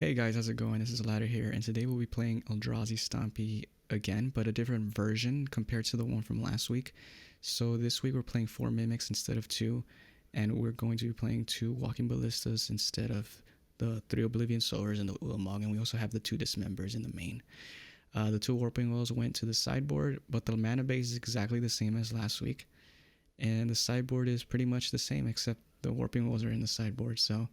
Hey guys, how's it going? This is Ladder here, and today we'll be playing Eldrazi Stompy again, but a different version compared to the one from last week. So this week we're playing 4 Mimics instead of 2, and we're going to be playing 2 Walking Ballistas instead of the 3 Oblivion Sowers and the Ulamog, and we also have the 2 Dismembers in the main. The 2 Warping Wells went to the sideboard, but the mana base is exactly the same as last week, and the sideboard is pretty much the same except the Warping Wells are in the sideboard. So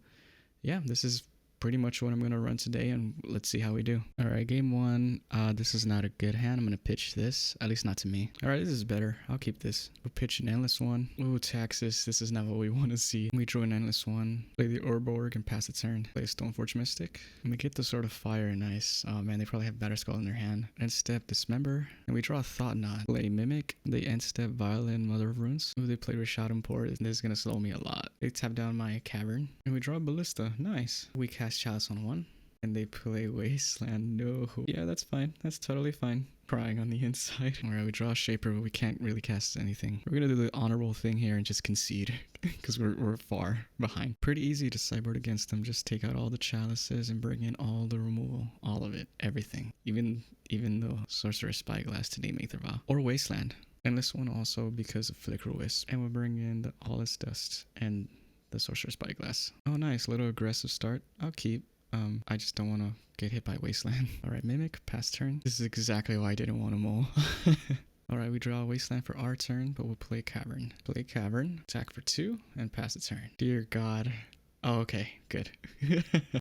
yeah, this is pretty much what I'm going to run today, and let's see how we do. Alright, game 1. This is not a good hand. I'm going to pitch this. At least not to me. Alright, this is better. I'll keep this. We'll pitch an Endless one. Ooh, Taxes. This is not what we want to see. We draw an Endless one. Play the Orborg and pass the turn. Play a Stoneforge Mystic. And we get the Sword of Fire. Nice. Oh man, they probably have Batterskull in their hand. End step, Dismember. And we draw a Thought Knot. Play Mimic. They end step Violin, Mother of Runes. Ooh, they play Rashadam Port. This is going to slow me a lot. They tap down my Cavern. And we draw a Ballista. Nice. We cast Chalice on 1. And they play Wasteland. No. Yeah, that's fine. That's totally fine. Crying on the inside. Alright, we draw a Shaper, but we can't really cast anything. We're gonna do the honorable thing here and just concede. Because we're far behind. Pretty easy to sideboard against them. Just take out all the chalices and bring in all the removal. All of it. Everything. Even the Sorcerer's Spyglass to name Aether Vial. Or Wasteland. Endless one also because of Flicker Wisp. And we'll bring in the All's Dust and the Sorcerer's Spyglass. Oh nice, little aggressive start. I'll keep. I just don't want to get hit by Wasteland. Alright, Mimic, pass turn. This is exactly why I didn't want to mull. Alright, we draw a Wasteland for our turn, but we'll play Cavern. Play Cavern, attack for 2, and pass the turn. Dear God. Oh, okay, good.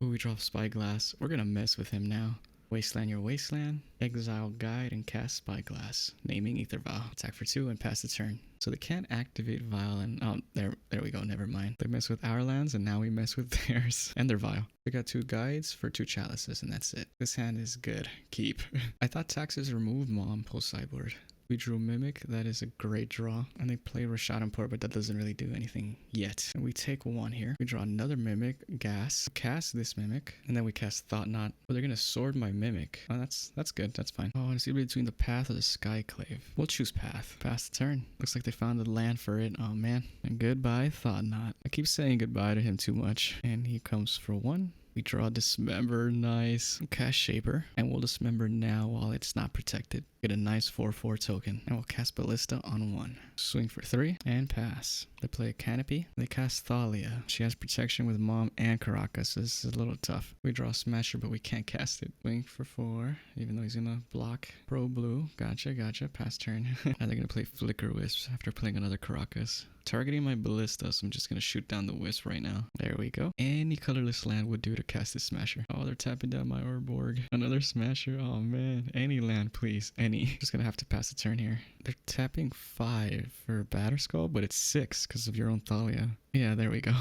Ooh, we draw Spyglass. We're gonna mess with him now. Wasteland your Wasteland, exile Guide, and cast Spyglass, naming Aether Vial. Attack for 2 and pass the turn. So they can't activate Vial and... Oh, there we go, never mind. They mess with our lands and now we mess with theirs. And their Vial. We got 2 Guides for 2 Chalices and that's it. This hand is good. Keep. I thought Taxes removed Mom post sideboard. We drew Mimic, that is a great draw. And they play Rashadam Port, but that doesn't really do anything yet. And we take 1 here. We draw another Mimic, Gas, cast this Mimic, and then we cast Thought Knot. Oh, they're gonna sword my Mimic. Oh, that's good, that's fine. Oh, it's either between the Path or the Skyclave. We'll choose Path. Pass the turn. Looks like they found the land for it. Oh man. And goodbye, Thought Knot. I keep saying goodbye to him too much. And he comes for 1. We draw Dismember, nice. Cast Shaper, and we'll Dismember now while it's not protected. Get a nice 4/4 token, and we'll cast Ballista on 1. Swing for 3, and pass. They play a Canopy. They cast Thalia. She has protection with Mom and Caracas, so this is a little tough. We draw Smasher, but we can't cast it. Swing for 4, even though he's gonna block. Pro Blue, gotcha, pass turn. And they're gonna play Flicker Wisps after playing another Caracas. Targeting my Ballista, so I'm just gonna shoot down the Wisp right now. There we go. Any colorless land would do to cast this Smasher. Oh, they're tapping down my Orborg. Another Smasher. Oh man. Any land, please. Any. Just gonna have to pass the turn here. They're tapping 5 for Batterskull, but it's 6 because of your own Thalia. Yeah, there we go.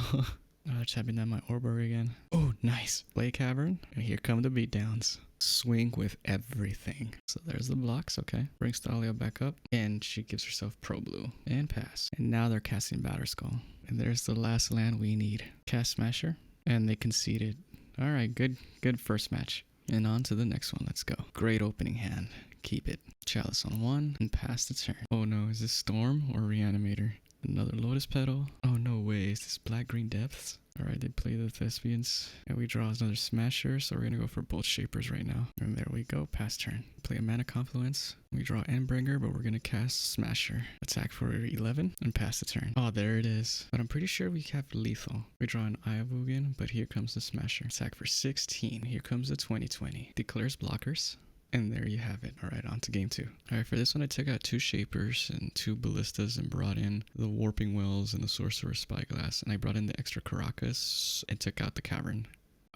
They're tapping down my Orborg again. Oh, nice. Play Cavern, and here come the beatdowns. Swing with everything. So there's the blocks, okay. Brings Thalia back up, and she gives herself Pro Blue. And pass. And now they're casting Batterskull. And there's the last land we need. Cast Smasher, and they conceded. Alright, good first match. And on to the next one, let's go. Great opening hand. Keep it. Chalice on 1, and pass the turn. Oh no, is this Storm or Reanimator? Another Lotus Petal. Oh no way, is this Black-Green Depths? Alright, they play the Thespians. And we draw another Smasher, so we're gonna go for both Shapers right now. And there we go, pass turn. Play a Mana Confluence. We draw Endbringer, but we're gonna cast Smasher. Attack for 11, and pass the turn. Oh, there it is. But I'm pretty sure we have Lethal. We draw an Eye of Ugin, but here comes the Smasher. Attack for 16. Here comes the 20/20. Declares blockers. And there you have it. Alright, on to game 2. Alright, for this one I took out 2 Shapers and 2 Ballistas and brought in the Warping Wells and the Sorcerer's Spyglass. And I brought in the extra Caracas and took out the Cavern.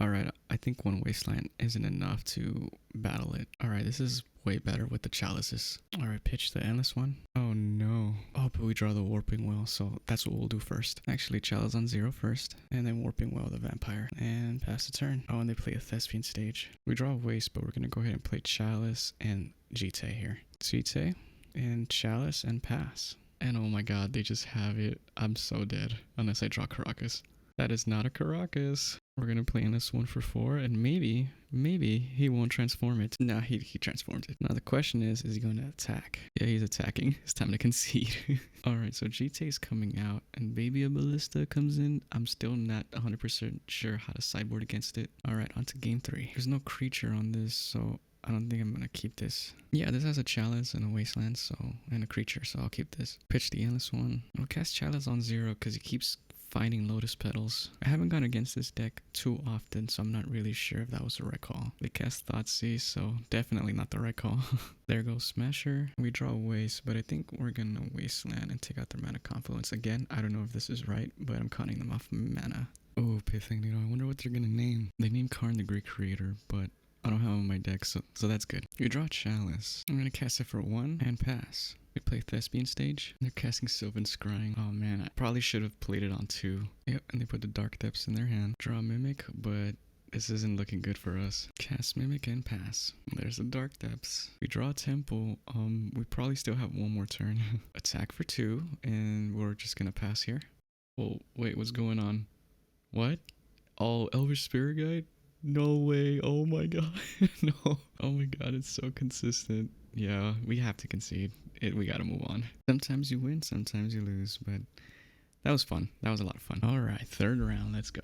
Alright, I think 1 Wasteland isn't enough to battle it. Alright, this is way better with the Chalices. Alright, pitch the Endless one. Oh no. Oh, but we draw the Warping Well, so that's what we'll do first. Actually, Chalice on 0 first, and then Warping Well the Vampire. And pass the turn. Oh, and they play a Thespian Stage. We draw a Waste, but we're gonna go ahead and play Chalice and Jite here. Jite and Chalice and pass. And oh my god, they just have it. I'm so dead. Unless I draw Caracas. That is not a Caracas. We're gonna play in this 1 for 4, and maybe he won't transform it. Nah, he transformed it. Now the question is he going to attack? Yeah, he's attacking. It's time to concede. All right, so GT's coming out, and maybe a Ballista comes in. I'm still not 100% sure how to sideboard against it. All right, on to game 3. There's no creature on this, so I don't think I'm gonna keep this. Yeah, this has a chalice and a wasteland, and a creature, so I'll keep this. Pitch the endless one. I'll cast chalice on 0 because he keeps finding lotus petals. I haven't gone against this deck too often, so I'm not really sure if that was the right call. They cast Thoughtseize, so definitely not the right call. There goes Smasher. We draw a waste, but I think we're gonna wasteland and take out their mana confluence. Again, I don't know if this is right, but I'm counting them off mana. Oh, Pithing Needle. I wonder what they're gonna name. They named Karn the Great Creator, but I don't have him on my deck, so that's good. You draw Chalice. I'm gonna cast it for 1 and pass. We play Thespian Stage. They're casting Sylvan Scrying. Oh man, I probably should have played it on 2. Yep, and they put the Dark Depths in their hand. Draw Mimic, but this isn't looking good for us. Cast Mimic and pass. There's the Dark Depths. We draw a Temple. We probably still have 1 more turn. Attack for 2, and we're just gonna pass here. Oh, wait, what's going on? What? Oh, Elvish Spirit Guide? No way. Oh my god. No. Oh my god, it's so consistent. Yeah, we have to concede. We gotta move on. Sometimes you win, sometimes you lose, but that was fun. That was a lot of fun. Alright, 3rd round. Let's go.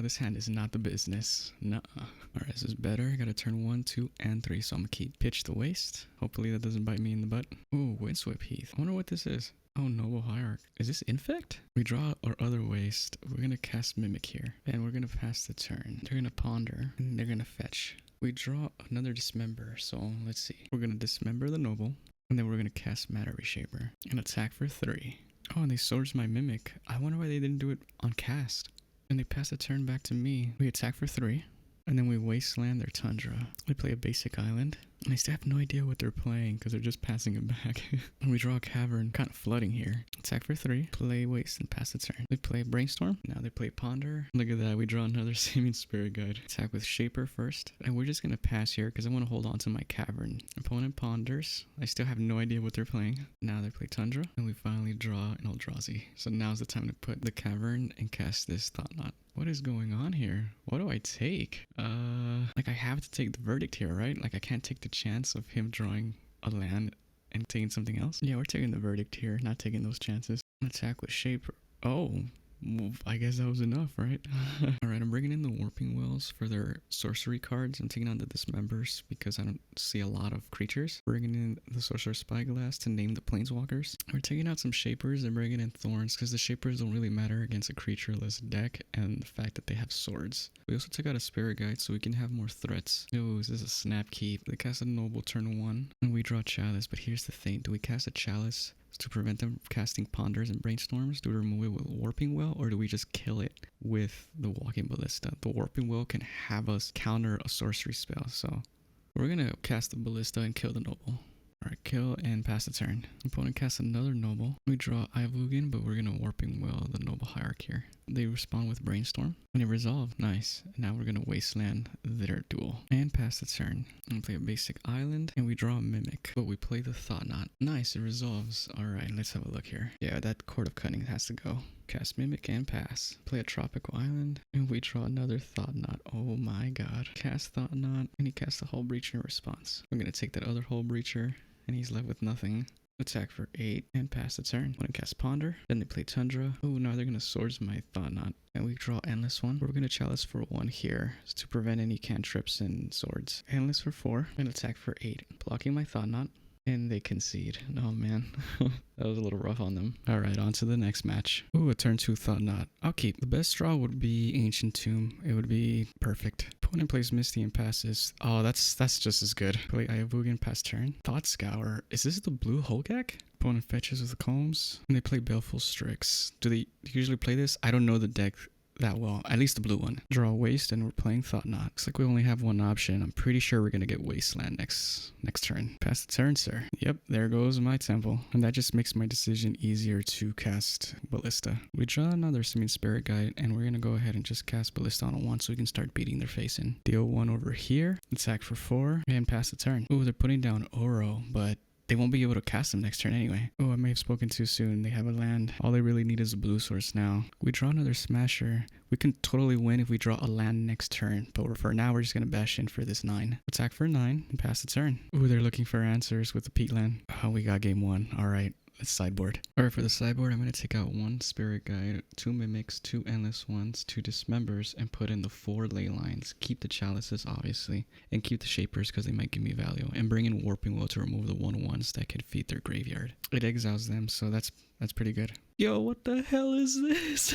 This hand is not the business. Nuh-uh. Alright, this is better. I gotta turn 1, 2, and 3, so I'm gonna keep Pitch the Waste. Hopefully that doesn't bite me in the butt. Ooh, Windswept Heath. I wonder what this is. Oh, Noble Hierarch. Is this Infect? We draw our other waste. We're gonna cast Mimic here. And we're gonna pass the turn. They're gonna Ponder, and they're gonna fetch. We draw another Dismember, so let's see. We're gonna Dismember the Noble, and then we're gonna cast Matter Reshaper. And attack for 3. Oh, and they swords my Mimic. I wonder why they didn't do it on cast. And they pass the turn back to me. We attack for 3. And then we wasteland their Tundra. We play a basic island. And I still have no idea what they're playing because they're just passing it back. And we draw a cavern, kind of flooding here. Attack for 3. Play waste and pass the turn. They play Brainstorm. Now they play Ponder. Look at that. We draw another Seeming Spirit Guide. Attack with Shaper first. And we're just going to pass here because I want to hold on to my cavern. Opponent ponders. I still have no idea what they're playing. Now they play Tundra. And we finally draw an Eldrazi. So now's the time to put the cavern and cast this Thought Knot. What is going on here? What do I take? Like I have to take the Verdict here, right? Like I can't take the chance of him drawing a land and taking something else. Yeah, we're taking the Verdict here, not taking those chances. Attack with Shaper. Oh, well, I guess that was enough, right? Alright, I'm bringing in the Warping Wells for their sorcery cards. I'm taking on the Dismembers because I don't see a lot of creatures. Bringing in the Sorcerer's Spyglass to name the Planeswalkers. We're taking out some Shapers and bringing in Thorns because the Shapers don't really matter against a creatureless deck and the fact that they have swords. We also took out a Spirit Guide so we can have more threats. Oh, is this a Snap Keep? They cast a Noble turn 1 and we draw Chalice, but here's the thing. Do we cast a Chalice to prevent them from casting Ponders and Brainstorms? Do we remove it with Warping Well, or do we just kill it with the Walking Ballista? The Warping Well can have us counter a sorcery spell, so we're gonna cast the Ballista and kill the Noble. Alright, kill and pass the turn. Opponent casts another Noble. We draw Ivugan, but we're gonna Warping Well the Noble Hierarch here. They respond with Brainstorm, and it resolved. Nice. Now we're gonna wasteland their duel and pass the turn. And play a basic island, and we draw a Mimic, but we play the Thought Knot. Nice, it resolves. Alright, let's have a look here. Yeah, that Court of Cunning has to go. Cast Mimic and pass. Play a Tropical Island, and we draw another Thought Knot. Oh my god. Cast Thought Knot, and he casts a Hull Breacher in response. We're gonna take that other Hull Breacher, and he's left with nothing. Attack for 8 and pass the turn. When I cast Ponder, then they play Tundra. Oh, now they're gonna Swords my Thought Knot. And we draw Endless one. We're gonna Chalice for 1 here to prevent any cantrips and swords. Endless for 4 and attack for 8. Blocking my Thought Knot. And they concede. Oh man, that was a little rough on them. Alright, on to the next match. Ooh, a turn 2 Thought Knot. I'll keep. The best draw would be Ancient Tomb. It would be perfect. Opponent plays Misty and passes. Oh, that's just as good. Play Ivugan, pass turn. Thought Scour. Is this the blue Holgak? Opponent fetches with the Combs. And they play Baleful Strix. Do they usually play this? I don't know the deck that well, at least the blue one. Draw waste and we're playing Thought Knot. Looks like we only have one option. I'm pretty sure we're gonna get Wasteland next turn. Pass the turn, sir. Yep, there goes my temple. And that just makes my decision easier to cast Ballista. We draw another Seeming Spirit Guide and we're gonna go ahead and just cast Ballista on a 1 so we can start beating their face in. Deal 1 over here, attack for 4, and pass the turn. Ooh, they're putting down Oro, but they won't be able to cast them next turn anyway. Oh, I may have spoken too soon. They have a land. All they really need is a blue source now. We draw another Smasher. We can totally win if we draw a land next turn, but for now we're just gonna bash in for this 9. Attack for 9 and pass the turn. Ooh, they're looking for answers with the peat land. Oh, we got game 1. All right. Let's sideboard. Alright, for the sideboard, I'm going to take out 1 Spirit Guide, 2 Mimics, 2 Endless Ones, 2 Dismembers, and put in the 4 Ley Lines. Keep the Chalices, obviously, and keep the Shapers because they might give me value. And bring in Warping Will to remove the 1/1s that can feed their graveyard. It exiles them, so that's pretty good. Yo, what the hell is this?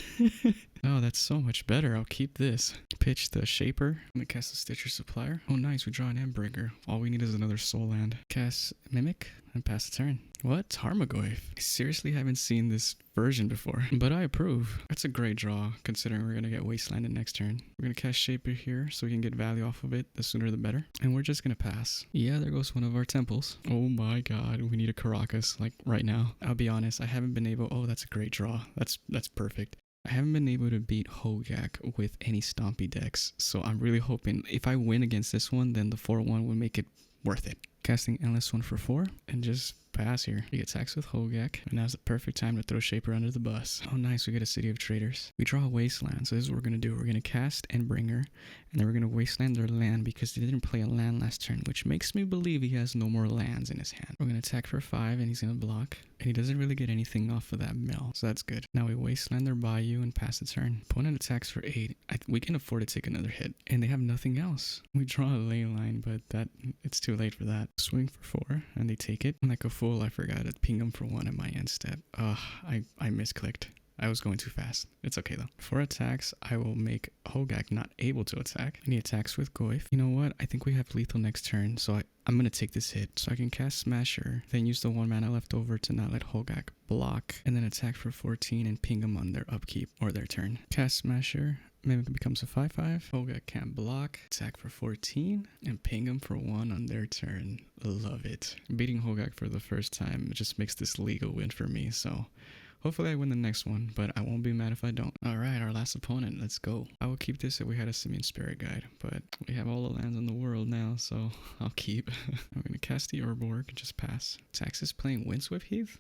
Oh, that's so much better. I'll keep this. Pitch the Shaper. I'm going to cast the Stitcher Supplier. Oh, nice. We draw an Endbringer. All we need is another Soul Land. Cast Mimic and pass the turn. What? Tarmogoyf? I seriously haven't seen this version before, but I approve. That's a great draw, considering we're going to get Wastelanded next turn. We're going to cast Shaper here so we can get value off of it. The sooner the better. And we're just going to pass. Yeah, there goes one of our temples. Oh my god, we need a Caracas, like, right now. I'll be honest, I haven't been able... Oh, that's a great draw. That's perfect. I haven't been able to beat Hogak with any Stompy decks, so I'm really hoping if I win against this one, then the 4/1 will make it worth it. Casting Endless One for 4 and just pass here. We get attacks with Hogak, and now's the perfect time to throw Shaper under the bus. Oh nice, we get a City of Traders. We draw a Wasteland, so this is what we're going to do. We're going to cast Endbringer, and then we're going to Wasteland their land because they didn't play a land last turn, which makes me believe he has no more lands in his hand. We're going to attack for 5, and he's going to block, and he doesn't really get anything off of that mill, so that's good. Now we Wasteland their Bayou and pass the turn. Opponent attacks for 8. We can afford to take another hit, and they have nothing else. We draw a Ley Line, but it's too late for that. Swing for 4, and they take it. And like a fool, I forgot to ping them for 1 at my end step. I misclicked. I was going too fast. It's okay though. For attacks, I will make Hogak not able to attack. And he attacks with Goyf. You know what? I think we have lethal next turn, so I'm going to take this hit. So I can cast Smasher, then use the 1 mana left over to not let Hogak block, and then attack for 14 and ping them on their upkeep or their turn. Cast Smasher. Mimic becomes a 5/5. Hogak can't block. Attack for 14 and ping him for 1 on their turn. Love it. Beating Hogak for the first time just makes this legal win for me, so hopefully I win the next one, but I won't be mad if I don't. Alright, our last opponent. Let's go. I will keep this if we had a Simian Spirit Guide, but we have all the lands in the world now, so I'll keep. I'm going to cast the Urborg and just pass. Taxis playing Windswept Heath?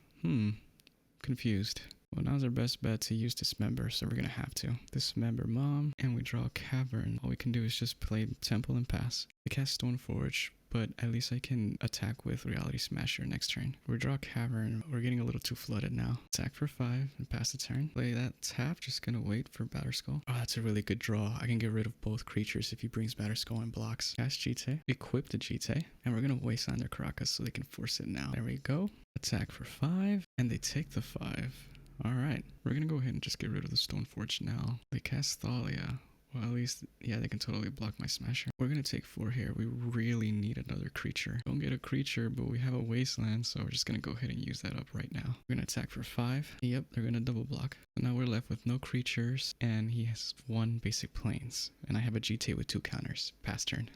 Confused. Well, now's our best bet to use Dismember, so we're going to have to. Dismember Mom, and we draw a Cavern. All we can do is just play Temple and pass. We cast Stoneforge, but at least I can attack with Reality Smasher next turn. We draw Cavern. We're getting a little too flooded now. Attack for 5 and pass the turn. Play that tap, just going to wait for Batterskull. Oh, that's a really good draw. I can get rid of both creatures if he brings Batterskull and blocks. Cast Jite, equip the Jite, and we're going to Wasteland their Caracas so they can force it now. There we go. Attack for 5, and they take the 5. Alright, we're gonna go ahead and just get rid of the Stoneforge now. They cast Thalia. Well, at least, yeah, they can totally block my Smasher. We're gonna take 4 here. We really need another creature. Don't get a creature, but we have a Wasteland, so we're just gonna go ahead and use that up right now. We're gonna attack for 5. Yep, they're gonna double block. So now we're left with no creatures, and he has 1 basic plains. And I have a GT with 2 counters. Pass turn.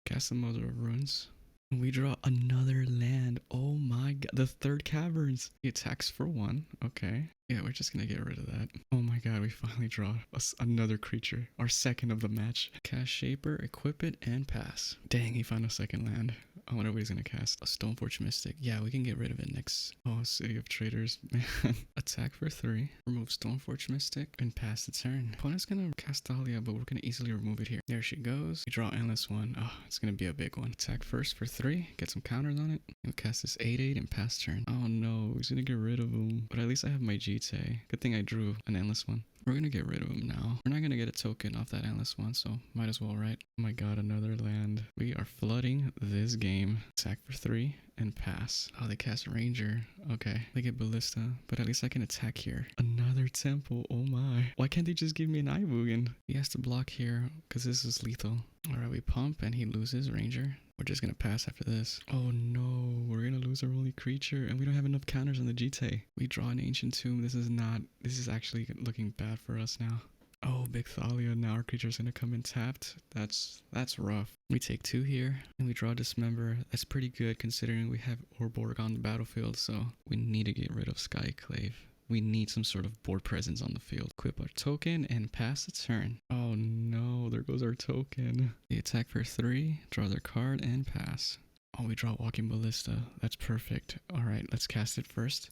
Cast the Mother of Runes. We draw another land. Oh my god. The 3rd Caverns. He attacks for 1. Okay. Yeah, we're just gonna get rid of that. Oh my god, we finally draw another creature. Our 2nd of the match. Cast Shaper, equip it, and pass. Dang, he found a 2nd land. I wonder what he's gonna cast. A Stoneforge Mystic. Yeah, we can get rid of it next. Oh, City of Traders. Man. Attack for 3. Remove Stoneforge Mystic and pass the turn. Opponent's gonna cast Dahlia, but we're gonna easily remove it here. There she goes. We draw Endless One. Oh, it's gonna be a big one. Attack first for 3. Get some counters on it. And cast this 8/8 and pass turn. Oh no, he's gonna get rid of him. But at least I have my GT. Good thing I drew an Endless One. We're gonna get rid of him now. We're not gonna get a token off that Endless One, so might as well, right? Oh my god, another land. We are flooding this game. Attack for 3 and pass. Oh, they cast Ranger. Okay, they get Ballista, but at least I can attack here. Another temple. Oh my. Why can't they just give me an Ivugan? He has to block here because this is lethal. Alright, we pump and he loses Ranger. We're just gonna pass after this. Oh no, we're gonna lose our only creature and we don't have enough counters on the GT. We draw an Ancient Tomb. This is actually looking bad for us now. Oh, big Thalia. Now our creature's gonna come in tapped. That's rough. We take 2 here and we draw Dismember. That's pretty good considering we have Urborg on the battlefield, so we need to get rid of Skyclave. We need some sort of board presence on the field. Equip our token and pass the turn. Oh no, there goes our token. They attack for 3, draw their card, and pass. Oh, we draw Walking Ballista. That's perfect. All right, let's cast it first.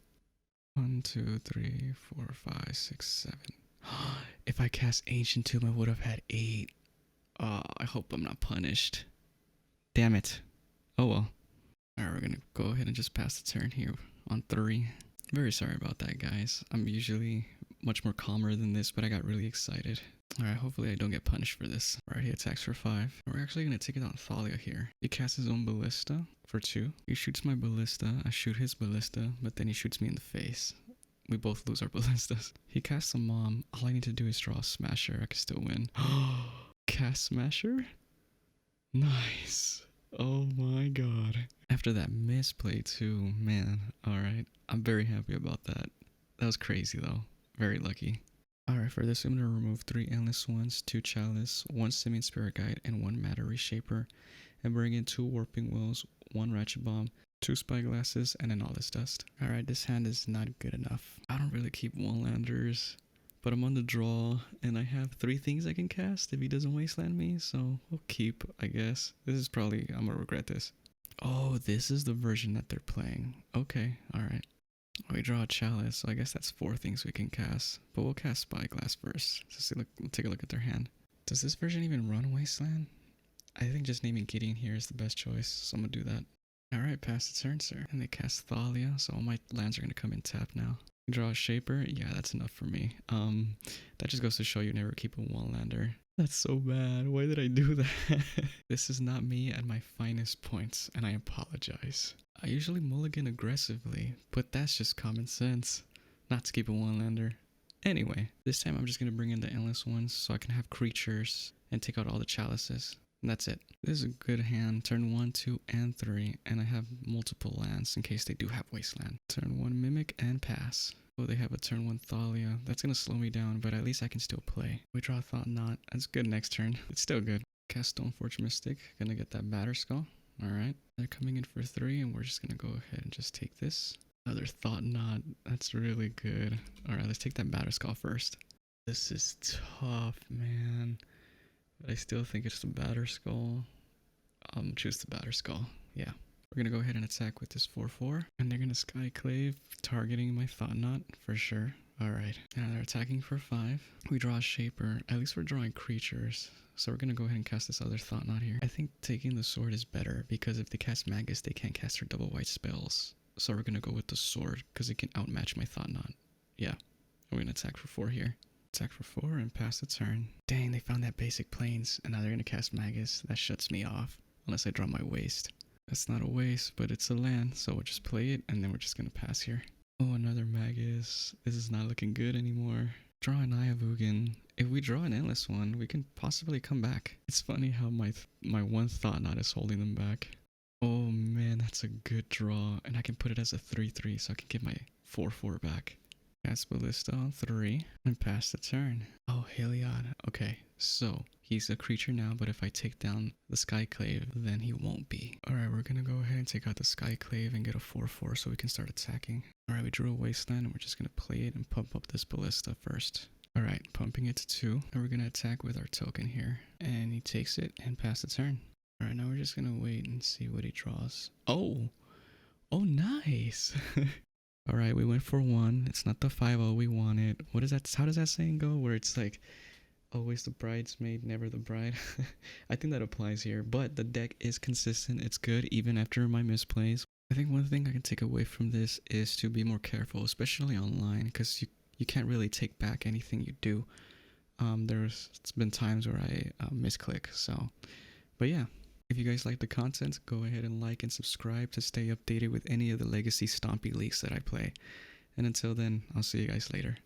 1, 2, 3, 4, 5, 6, 7. If I cast Ancient Tomb, I would have had 8. I hope I'm not punished. Damn it. Oh well. Alright, we're gonna go ahead and just pass the turn here on 3. Very sorry about that, guys. I'm usually much more calmer than this, but I got really excited. Alright, hopefully I don't get punished for this. Alright, he attacks for 5. We're actually gonna take it on Thalia here. He casts his own ballista for 2. He shoots my ballista, I shoot his ballista, but then he shoots me in the face. We both lose our ballistas. He casts a mom. All I need to do is draw a smasher. I can still win. Cast smasher? Nice. Oh my god. After that misplay too, man. Alright, I'm very happy about that. That was crazy though. Very lucky. Alright, for this I'm going to remove 3 Endless Ones, 2 Chalice, 1 Simian Spirit Guide, and 1 Matter Reshaper. And bring in 2 Warping Wells, 1 Ratchet Bomb, 2 Spyglasses, and an All This Dust. Alright, this hand is not good enough. I don't really keep one-landers, but I'm on the draw, and I have 3 things I can cast if he doesn't wasteland me, so we'll keep, I guess. This is probably, I'm gonna regret this. Oh, this is the version that they're playing. Okay, alright. We draw a Chalice, so I guess that's 4 things we can cast, but we'll cast Spyglass first. So we'll take a look at their hand. Does this version even run Wasteland? I think just naming Gideon here is the best choice, so I'm gonna do that. Alright, pass the turn, sir. And they cast Thalia, so all my lands are gonna come in tap now. Draw a Shaper, yeah, that's enough for me. That just goes to show you never keep a one-lander. That's so bad, why did I do that? This is not me at my finest points, and I apologize. I usually mulligan aggressively, but that's just common sense. Not to keep a one-lander. Anyway, this time I'm just gonna bring in the Endless Ones so I can have creatures and take out all the Chalices. And that's it. This is a good hand. Turn 1, 2, and 3. And I have multiple lands in case they do have Wasteland. Turn 1 Mimic and pass. Oh, they have a turn 1 Thalia. That's going to slow me down, but at least I can still play. We draw Thought Knot. That's good next turn. It's still good. Cast Stoneforge Mystic. Gonna get that Batter Skull. Alright. They're coming in for 3, and we're just going to go ahead and just take this. Another Thought Knot. That's really good. Alright, let's take that Batter Skull first. This is tough, man. But I still think it's the Batter Skull. Choose the Batter Skull. Yeah. We're gonna go ahead and attack with this 4/4. And they're gonna Skyclave, targeting my Thought Knot for sure. Alright. Now they're attacking for 5. We draw a Shaper. At least we're drawing creatures. So we're gonna go ahead and cast this other Thought Knot here. I think taking the sword is better because if they cast Magus, they can't cast their double white spells. So we're gonna go with the sword because it can outmatch my Thought Knot. Yeah. We're gonna attack for 4 here. Attack for 4 and pass the turn. Dang, they found that basic plains, and now they're gonna cast Magus. That shuts me off, unless I draw my waste. That's not a waste, but it's a land, so we'll just play it, and then we're just gonna pass here. Oh, another Magus. This is not looking good anymore. Draw an Eye of Ugin. If we draw an Endless One, we can possibly come back. It's funny how my one Thought Knot is holding them back. Oh man, that's a good draw, and I can put it as a 3/3, so I can get my 4/4 back. Cast Ballista on 3 and pass the turn. Oh, Heliod. Okay, so he's a creature now, but if I take down the Skyclave, then he won't be. Alright, we're gonna go ahead and take out the Skyclave and get a 4/4 so we can start attacking. Alright, we drew a Wasteland and we're just gonna play it and pump up this Ballista first. Alright, pumping it to 2. And we're gonna attack with our token here. And he takes it and pass the turn. Alright, now we're just gonna wait and see what he draws. Oh! Oh, nice! Alright, we went for 1. It's not the 5-0 we wanted. What is that? How does that saying go? Where it's like, always the bridesmaid, never the bride. I think that applies here. But the deck is consistent. It's good even after my misplays. I think one thing I can take away from this is to be more careful, especially online, because you can't really take back anything you do. It's been times where I misclick. So, but yeah. If you guys like the content, go ahead and like and subscribe to stay updated with any of the legacy Stompy leaks that I play. And until then, I'll see you guys later.